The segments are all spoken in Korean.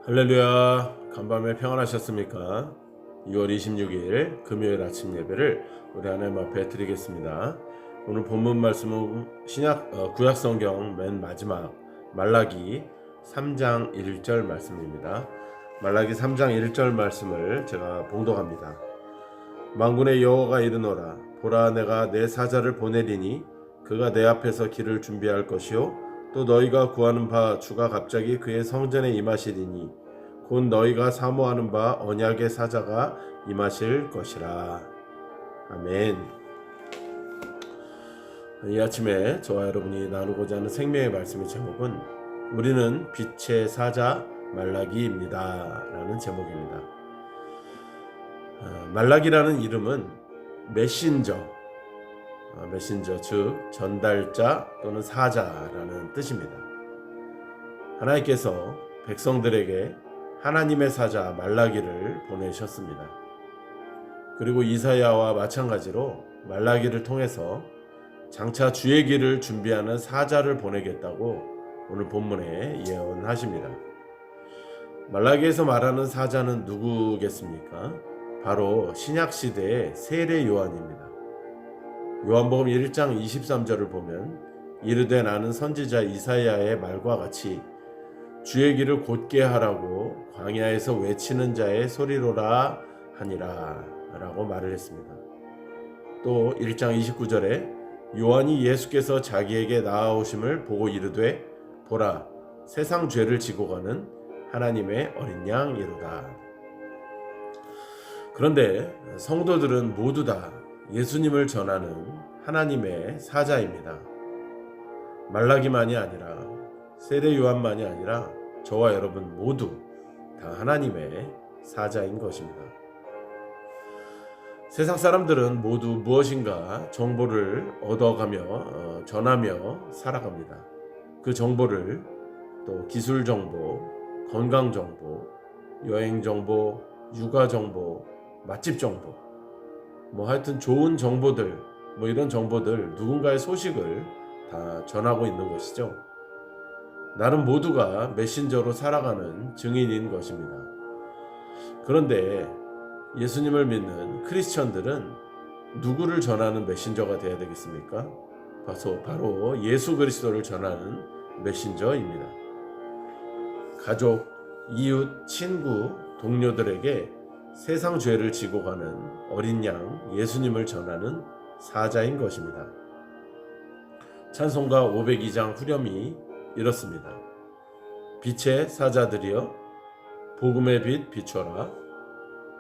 할렐루야. 간밤에 평안하셨습니까? 6월 26일 금요일 아침 예배를 우리 하나님 앞에 드리겠습니다. 오늘 본문 말씀은 구약 성경 맨 마지막 말라기 3장 1절 말씀입니다. 말라기 3장 1절 말씀을 제가 봉독합니다. 만군의 여호와가 이르노라. 보라, 내가 내 사자를 보내리니 그가 내 앞에서 길을 준비할 것이요 또 너희가 구하는 바 주가 갑자기 그의 성전에 임하시리니 곧 너희가 사모하는 바 언약의 사자가 임하실 것이라. 아멘. 이 아침에 저와 여러분이 나누고자 하는 생명의 말씀의 제목은 우리는 빛의 사자 말라기입니다 라는 제목입니다. 말라기라는 이름은 메신저, 즉 전달자 또는 사자라는 뜻입니다. 하나님께서 백성들에게 하나님의 사자 말라기를 보내셨습니다. 그리고 이사야와 마찬가지로 말라기를 통해서 장차 주의 길을 준비하는 사자를 보내겠다고 오늘 본문에 예언하십니다. 말라기에서 말하는 사자는 누구겠습니까? 바로 신약시대의 세례 요한입니다. 요한복음 1장 23절을 보면 이르되 나는 선지자 이사야의 말과 같이 주의 길을 곧게 하라고 광야에서 외치는 자의 소리로라 하니라 라고 말을 했습니다. 또 1장 29절에 요한이 예수께서 자기에게 나아오심을 보고 이르되 보라, 세상 죄를 지고 가는 하나님의 어린 양이로다. 그런데 성도들은 모두 다 예수님을 전하는 하나님의 사자입니다. 말라기만이 아니라 세례 요한만이 아니라 저와 여러분 모두 다 하나님의 사자인 것입니다. 세상 사람들은 모두 무엇인가 정보를 얻어가며 전하며 살아갑니다. 그 정보를 또 기술 정보, 건강 정보, 여행 정보, 육아 정보, 맛집 정보, 하여튼 좋은 정보들, 이런 정보들, 누군가의 소식을 다 전하고 있는 것이죠. 나는 모두가 메신저로 살아가는 증인인 것입니다. 그런데 예수님을 믿는 크리스천들은 누구를 전하는 메신저가 되어야 되겠습니까? 바로 예수 그리스도를 전하는 메신저입니다. 가족, 이웃, 친구, 동료들에게 세상 죄를 지고 가는 어린 양 예수님을 전하는 사자인 것입니다. 찬송가 502장 후렴이 이렇습니다. 빛의 사자들이여 복음의 빛 비춰라.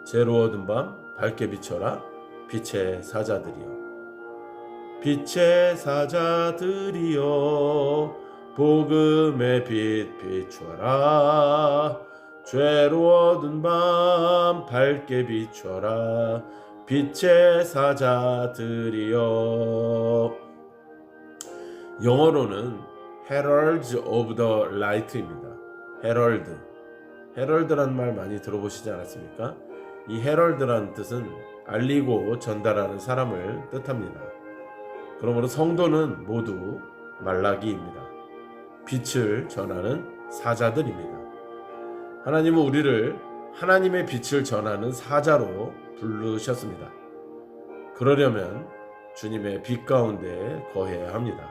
죄로 얻은 밤 밝게 비춰라. 빛의 사자들이여. 빛의 사자들이여 복음의 빛 비춰라. 죄로 얻은 밤 밝게 비춰라. 빛의 사자들이여. 영어로는 Heralds of the Light입니다. 헤럴드란 말 많이 들어보시지 않았습니까? 이 헤럴드라는 뜻은 알리고 전달하는 사람을 뜻합니다. 그러므로 성도는 모두 말라기입니다. 빛을 전하는 사자들입니다. 하나님은 우리를 하나님의 빛을 전하는 사자로 부르셨습니다. 그러려면 주님의 빛 가운데 거해야 합니다.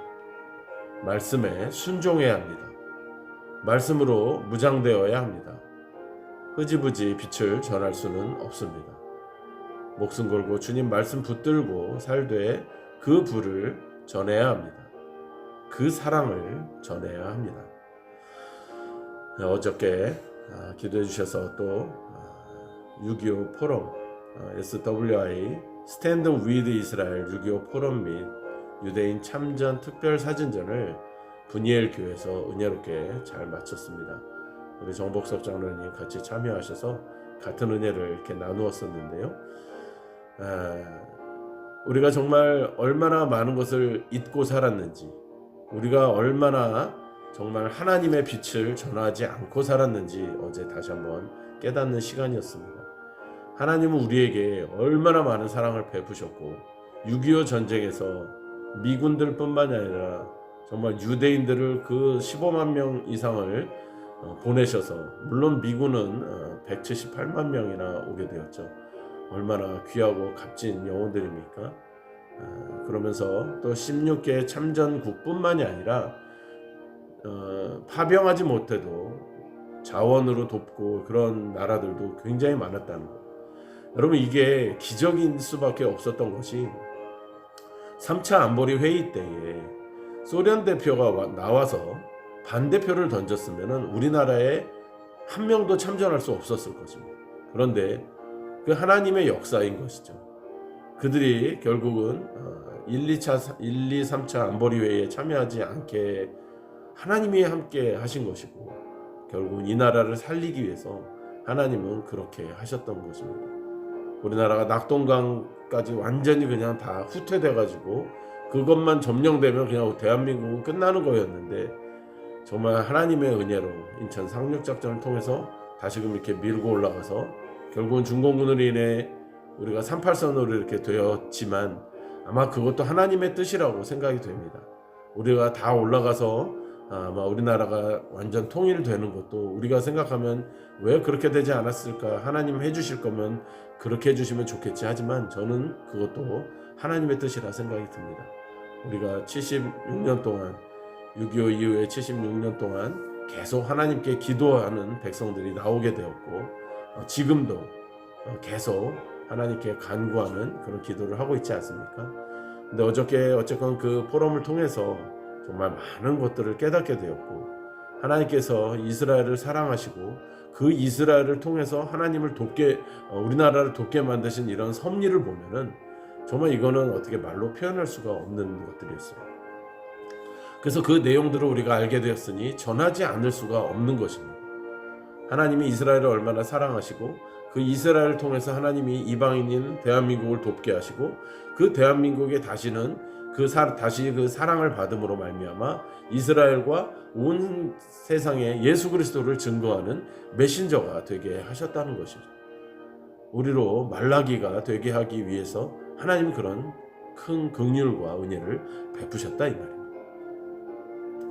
말씀에 순종해야 합니다. 말씀으로 무장되어야 합니다. 흐지부지 빛을 전할 수는 없습니다. 목숨 걸고 주님 말씀 붙들고 살되 그 불을 전해야 합니다. 그 사랑을 전해야 합니다. 어저께 기도해 주셔서 또 6.25 포럼 SWI Stand with Israel 6.25 포럼 및 유대인 참전 특별 사진전을 분이엘 교회에서 은혜롭게 잘 마쳤습니다. 우리 정복섭 장로님 같이 참여하셔서 같은 은혜를 이렇게 나누었었는데요. 우리가 정말 얼마나 많은 것을 잊고 살았는지, 우리가 얼마나 정말 하나님의 빛을 전하지 않고 살았는지 어제 다시 한번 깨닫는 시간이었습니다. 하나님은 우리에게 얼마나 많은 사랑을 베푸셨고 6.25 전쟁에서 미군들뿐만이 아니라 정말 유대인들을 그 15만 명 이상을 보내셔서, 물론 미군은 178만 명이나 오게 되었죠. 얼마나 귀하고 값진 영혼들입니까? 그러면서 또 16개 참전국뿐만이 아니라 파병하지 못해도 자원으로 돕고 그런 나라들도 굉장히 많았다는 것. 여러분, 이게 기적인 수밖에 없었던 것이 3차 안보리 회의 때에 소련 대표가 나와서 반대표를 던졌으면 우리나라에 한 명도 참전할 수 없었을 것입니다. 그런데 그 하나님의 역사인 것이죠. 그들이 결국은 1, 2, 3차 안보리 회의에 참여하지 않게 하나님이 함께 하신 것이고, 결국은 이 나라를 살리기 위해서 하나님은 그렇게 하셨던 것입니다. 우리나라가 낙동강까지 완전히 그냥 다 후퇴돼가지고 그것만 점령되면 그냥 대한민국은 끝나는 거였는데, 정말 하나님의 은혜로 인천 상륙작전을 통해서 다시금 이렇게 밀고 올라가서 결국은 중공군으로 인해 우리가 38선으로 이렇게 되었지만, 아마 그것도 하나님의 뜻이라고 생각이 됩니다. 우리가 다 올라가서 아마 우리나라가 완전 통일되는 것도 우리가 생각하면 왜 그렇게 되지 않았을까, 하나님 해주실 거면 그렇게 해주시면 좋겠지 하지만, 저는 그것도 하나님의 뜻이라 생각이 듭니다. 우리가 76년 동안, 6.25 이후에 76년 동안 계속 하나님께 기도하는 백성들이 나오게 되었고, 지금도 계속 하나님께 간구하는 그런 기도를 하고 있지 않습니까? 근데 어저께 어쨌건 그 포럼을 통해서 정말 많은 것들을 깨닫게 되었고, 하나님께서 이스라엘을 사랑하시고 그 이스라엘을 통해서 하나님을 돕게, 우리나라를 돕게 만드신 이런 섭리를 보면은 정말 이거는 어떻게 말로 표현할 수가 없는 것들이었어요. 그래서 그 내용들을 우리가 알게 되었으니 전하지 않을 수가 없는 것입니다. 하나님이 이스라엘을 얼마나 사랑하시고 그 이스라엘을 통해서 하나님이 이방인인 대한민국을 돕게 하시고, 그 대한민국에 다시는 다시 그 사랑을 받음으로 말미암아 이스라엘과 온 세상에 예수 그리스도를 증거하는 메신저가 되게 하셨다는 것이죠. 우리로 말라기가 되게 하기 위해서 하나님이 그런 큰 긍휼과 은혜를 베푸셨다 이 말입니다.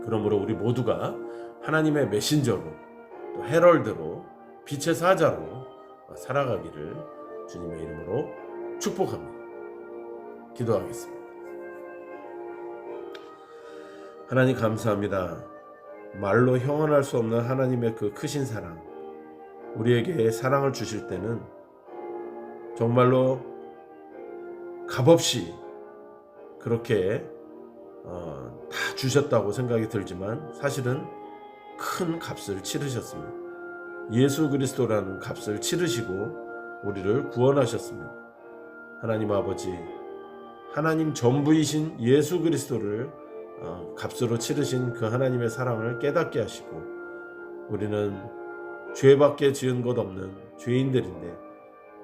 그러므로 우리 모두가 하나님의 메신저로, 또 헤럴드로, 빛의 사자로 살아가기를 주님의 이름으로 축복합니다. 기도하겠습니다. 하나님 감사합니다. 말로 형언할 수 없는 하나님의 그 크신 사랑, 우리에게 사랑을 주실 때는 정말로 값없이 그렇게 다 주셨다고 생각이 들지만, 사실은 큰 값을 치르셨습니다. 예수 그리스도라는 값을 치르시고 우리를 구원하셨습니다. 하나님 아버지, 하나님 전부이신 예수 그리스도를 값으로 치르신 그 하나님의 사랑을 깨닫게 하시고, 우리는 죄밖에 지은 것 없는 죄인들인데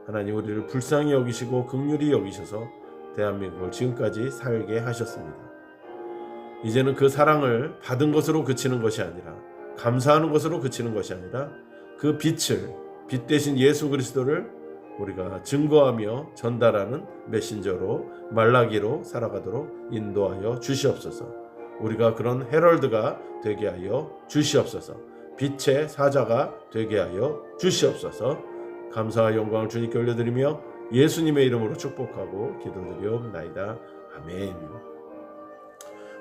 하나님 우리를 불쌍히 여기시고 긍휼히 여기셔서 대한민국을 지금까지 살게 하셨습니다. 이제는 그 사랑을 받은 것으로 그치는 것이 아니라, 감사하는 것으로 그치는 것이 아니라, 그 빛 대신 예수 그리스도를 우리가 증거하며 전달하는 메신저로, 말라기로 살아가도록 인도하여 주시옵소서. 우리가 그런 헤럴드가 되게 하여 주시옵소서. 빛의 사자가 되게 하여 주시옵소서. 감사와 영광을 주님께 올려드리며 예수님의 이름으로 축복하고 기도드리옵나이다. 아멘.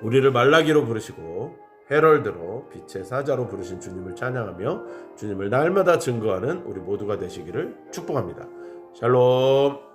우리를 말라기로 부르시고 헤럴드로, 빛의 사자로 부르신 주님을 찬양하며 주님을 날마다 증거하는 우리 모두가 되시기를 축복합니다. 샬롬.